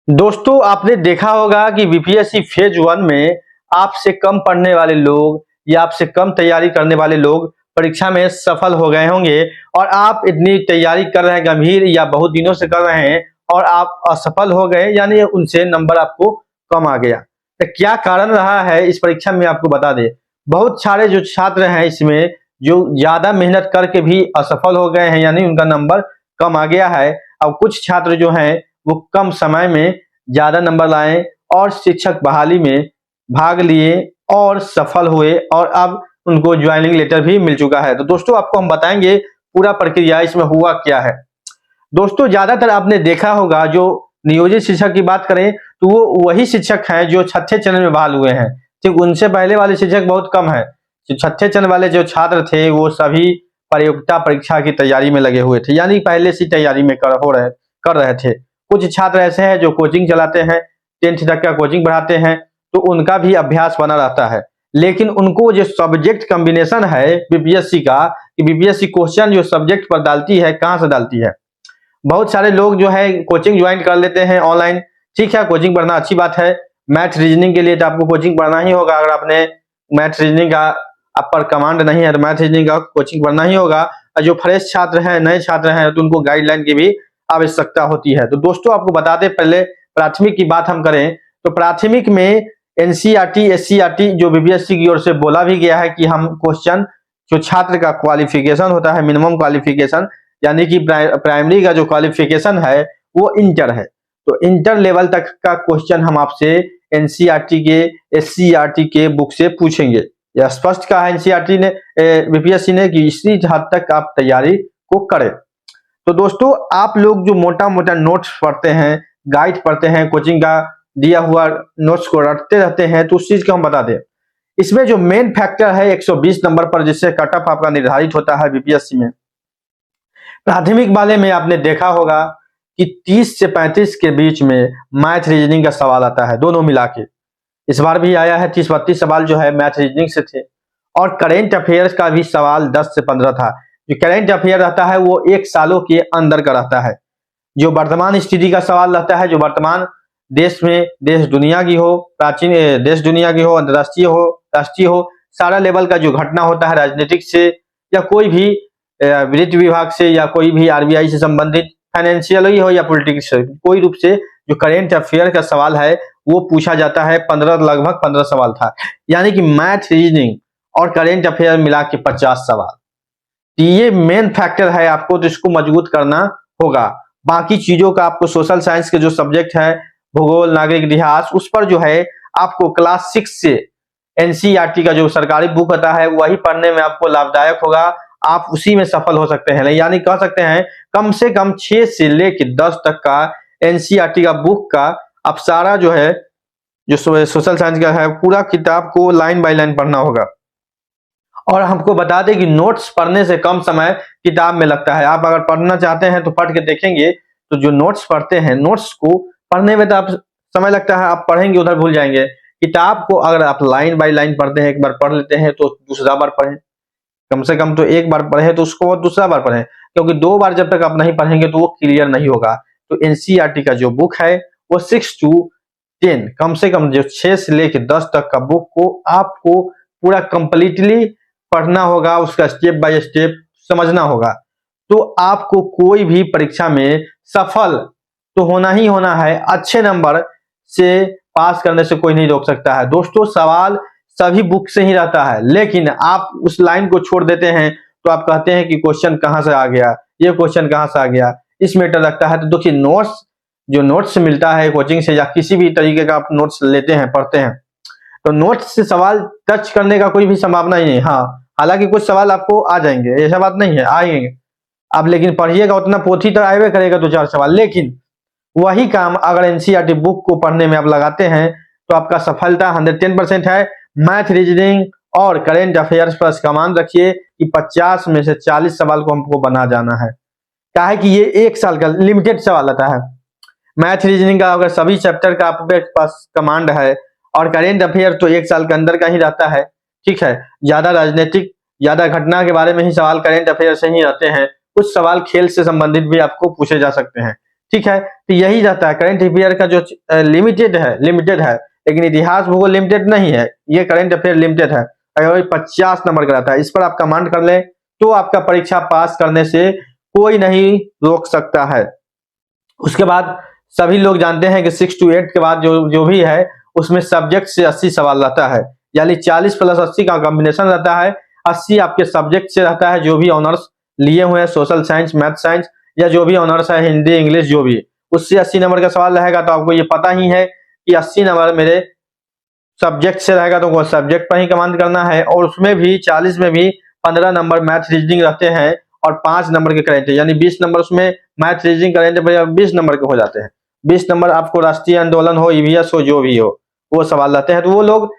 दोस्तों आपने देखा होगा कि बीपीएससी फेज 1 में आपसे कम पढ़ने वाले लोग या आपसे कम तैयारी करने वाले लोग परीक्षा में सफल हो गए होंगे और आप इतनी तैयारी कर रहे हैं, गंभीर या बहुत दिनों से कर रहे हैं और आप असफल हो गए, यानी उनसे नंबर आपको कम आ गया। तो क्या कारण रहा है इस परीक्षा में आपको बता दें। बहुत सारे जो छात्र हैं इसमें जो ज्यादा मेहनत करके भी असफल हो गए हैं, यानी उनका नंबर कम आ गया है। अब कुछ छात्र जो हैं वो कम समय में ज्यादा नंबर लाए और शिक्षक बहाली में भाग लिए और सफल हुए और अब उनको ज्वाइनिंग लेटर भी मिल चुका है। तो दोस्तों आपको हम बताएंगे पूरा प्रक्रिया इसमें हुआ क्या है। दोस्तों ज्यादातर आपने देखा होगा जो नियोजित शिक्षक की बात करें तो वो वही शिक्षक हैं जो छठे चरण में बहाल हुए हैं। ठीक, उनसे पहले वाले शिक्षक बहुत कम है। जो छठे चरण वाले जो छात्र थे वो सभी प्रतियोगिता परीक्षा की तैयारी में लगे हुए थे, यानी पहले से तैयारी में कर रहे थे। कुछ छात्र ऐसे हैं जो कोचिंग चलाते हैं, 10th तक का कोचिंग पढ़ाते हैं, तो उनका भी अभ्यास बना रहता है। लेकिन उनको जो सब्जेक्ट कॉम्बिनेशन है बीपीएससी का, कि बीपीएससी क्वेश्चन जो सब्जेक्ट पर डालती है कहाँ से डालती है। बहुत सारे लोग जो है कोचिंग ज्वाइन कर लेते हैं ऑनलाइन। ठीक है, कोचिंग पढ़ना अच्छी बात है। मैथ रीजनिंग के लिए तो आपको कोचिंग पढ़ना ही होगा। अगर आपने मैथ रीजनिंग का आप पर कमांड नहीं है तो मैथ रीजनिंग का कोचिंग पढ़ना ही होगा। और जो फ्रेश छात्र हैं, नए छात्र हैं, तो उनको गाइडलाइन की भी आवश्यकता होती है। तो दोस्तों आपको बता दें, पहले प्राथमिक की बात हम करें तो प्राथमिक में एनसीईआरटी, एससीईआरटी जो बीपीएससी की ओर से बोला भी गया है कि हम क्वेश्चन जो छात्र का क्वालिफिकेशन होता है, मिनिमम क्वालिफिकेशन, यानी कि प्राइमरी का जो क्वालिफिकेशन है वो इंटर है, तो इंटर लेवल तक का क्वेश्चन हम आपसे एनसीईआरटी के, एससीईआरटी के बुक से पूछेंगे। यह स्पष्ट कहा है एनसीईआरटी ने, बीपीएससी ने, कि इसी हद तक आप तैयारी को करें। तो दोस्तों आप लोग जो मोटा मोटा नोट्स पढ़ते हैं, गाइड पढ़ते हैं, कोचिंग का दिया हुआ नोट्स को रटते रहते हैं, तो उस चीज को हम बता दें। इसमें जो मेन फैक्टर है 120 नंबर पर जिससे कट ऑफ आपका निर्धारित होता है बीपीएससी में। प्राथमिक वाले में आपने देखा होगा कि 30 से 35 के बीच में मैथ रीजनिंग का सवाल आता है, दोनों मिला के। इस बार भी आया है 30-32 सवाल जो है मैथ रीजनिंग से थे। और करेंट अफेयर्स का भी सवाल 10 से 15 था। जो करेंट अफेयर रहता है वो 1 सालों के अंदर का रहता है। जो वर्तमान स्थिति का सवाल रहता है, जो वर्तमान देश में, देश दुनिया की हो, प्राचीन देश दुनिया की हो, अंतर्राष्ट्रीय हो, राष्ट्रीय हो, सारा लेवल का जो घटना होता है राजनीतिक से या कोई भी वित्त विभाग से या कोई भी आरबीआई से संबंधित, फाइनेंशियल ही हो या पॉलिटिक्स से, कोई रूप से जो करेंट अफेयर का सवाल है वो पूछा जाता है। लगभग 15 सवाल था, यानी कि मैथ रीजनिंग और करेंट अफेयर मिला के 50 सवाल। तो ये मेन फैक्टर है, आपको तो इसको मजबूत करना होगा। बाकी चीजों का आपको सोशल साइंस के जो सब्जेक्ट है, भूगोल, नागरिक इतिहास, उस पर जो है आपको क्लास 6 से एनसीईआरटी का जो सरकारी बुक होता है वही पढ़ने में आपको लाभदायक होगा। आप उसी में सफल हो सकते हैं, यानी कह सकते हैं कम से कम 6 से लेकर 10 तक का एनसीईआरटी का बुक का आप सारा जो है, जो सोशल साइंस का है, पूरा किताब को लाइन बाय लाइन पढ़ना होगा। और हमको बता दें कि नोट्स पढ़ने से कम समय किताब में लगता है। आप अगर पढ़ना चाहते हैं तो पढ़ के देखेंगे तो जो नोट्स पढ़ते हैं, नोट्स को पढ़ने में तो आप समय लगता है, आप पढ़ेंगे उधर भूल जाएंगे। किताब को अगर आप लाइन बाय लाइन पढ़ते हैं, एक बार पढ़ लेते हैं तो दूसरा बार पढ़ें। कम से कम तो एक बार पढ़े तो उसको दूसरा बार पढ़ें, क्योंकि 2 बार जब तक आप नहीं पढ़ेंगे तो वो क्लियर नहीं होगा। तो एनसीईआरटी का जो बुक है वो 6 to 10, कम से कम जो 6 से लेकर 10 तक का बुक को आपको पूरा कंप्लीटली पढ़ना होगा, उसका स्टेप बाय स्टेप समझना होगा। तो आपको कोई भी परीक्षा में सफल तो होना ही होना है। अच्छे नंबर से पास करने से कोई नहीं रोक सकता है। दोस्तों सवाल सभी बुक से ही रहता है, लेकिन आप उस लाइन को छोड़ देते हैं तो आप कहते हैं कि क्वेश्चन कहां से आ गया, ये क्वेश्चन कहां से आ गया, इस मैटर रखता है। तो देखिए नोट्स, जो नोट्स मिलता है कोचिंग से या किसी भी तरीके का आप नोट्स लेते हैं, पढ़ते हैं, तो नोट्स से सवाल टच करने का कोई भी संभावना ही नहीं। हाँ, हालांकि कुछ सवाल आपको आ जाएंगे, ऐसा बात नहीं है, आएंगे आप, लेकिन पढ़िएगा उतना, पोथी तो आएगा करेगा 2-4 सवाल। लेकिन वही काम अगर एनसीईआरटी बुक को पढ़ने में आप लगाते हैं तो आपका सफलता 110% है। मैथ रीजनिंग और करेंट अफेयर्स पर कमान रखिए कि 50 में से 40 सवाल को हमको बना जाना है। क्या है कि ये 1 साल का लिमिटेड सवाल आता है। मैथ रीजनिंग का अगर सभी चैप्टर का आपके पास कमांड है, और करेंट अफेयर तो 1 साल के अंदर का ही रहता है। ठीक है, ज्यादा राजनीतिक, ज्यादा घटना के बारे में ही सवाल करेंट अफेयर से ही रहते हैं। कुछ सवाल खेल से संबंधित भी आपको पूछे जा सकते हैं। ठीक है, तो यही रहता है करंट अफेयर का जो लिमिटेड है, लेकिन इतिहास भूगोल लिमिटेड नहीं है, ये करंट अफेयर लिमिटेड है। अगर 50 नंबर का रहता है, इस पर आप कमांड कर लें तो आपका परीक्षा पास करने से कोई नहीं रोक सकता है। उसके बाद सभी लोग जानते हैं कि 6 to 8 के बाद जो भी है उसमें सब्जेक्ट से 80 सवाल रहता है, यानी 40 + 80 का कॉम्बिनेशन रहता है। 80 आपके सब्जेक्ट से रहता है, जो भी ऑनर्स लिए हुए हैं, सोशल साइंस, मैथ साइंस या जो भी ऑनर्स है, हिंदी इंग्लिश जो भी, उससे 80 नंबर का सवाल रहेगा। तो आपको ये पता ही है कि 80 नंबर मेरे सब्जेक्ट से रहेगा, तो वो सब्जेक्ट पर ही कमांड करना है। और उसमें भी 40 में भी 15 नंबर मैथ रीजनिंग रहते हैं और 5 नंबर के करेंट, यानी 20 नंबर उसमें मैथ रीजनिंग करेंट 20 नंबर के हो जाते हैं। 20 नंबर आपको राष्ट्रीय आंदोलन हो, ईवीएस हो, जो भी हो, वो सवाल रहते हैं। तो वो लोग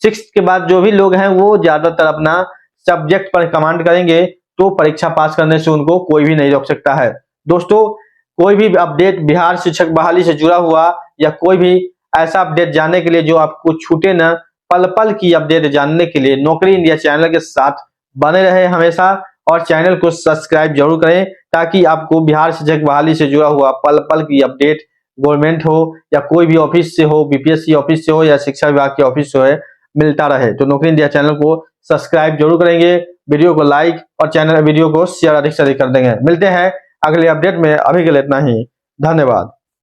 6 के बाद जो भी लोग हैं वो ज्यादातर अपना सब्जेक्ट पर कमांड करेंगे, तो परीक्षा पास करने से उनको कोई भी नहीं रोक सकता है। दोस्तों, कोई भी अपडेट बिहार शिक्षक बहाली से जुड़ा हुआ या कोई भी ऐसा अपडेट जानने के लिए जो आपको छूटे न, पल पल की अपडेट जानने के लिए नौकरी इंडिया चैनल के साथ बने रहे हमेशा, और चैनल को सब्सक्राइब जरूर करें, ताकि आपको बिहार शिक्षक बहाली से जुड़ा हुआ पल पल की अपडेट गवर्नमेंट हो या कोई भी ऑफिस से हो, बीपीएससी ऑफिस से हो या शिक्षा विभाग के ऑफिस से हो, मिलता रहे। तो नौकरी इंडिया चैनल को सब्सक्राइब जरूर करेंगे, वीडियो को लाइक और चैनल वीडियो को शेयर अधिक से अधिक कर देंगे। मिलते हैं अगले अपडेट में, अभी के लिए इतना ही, धन्यवाद।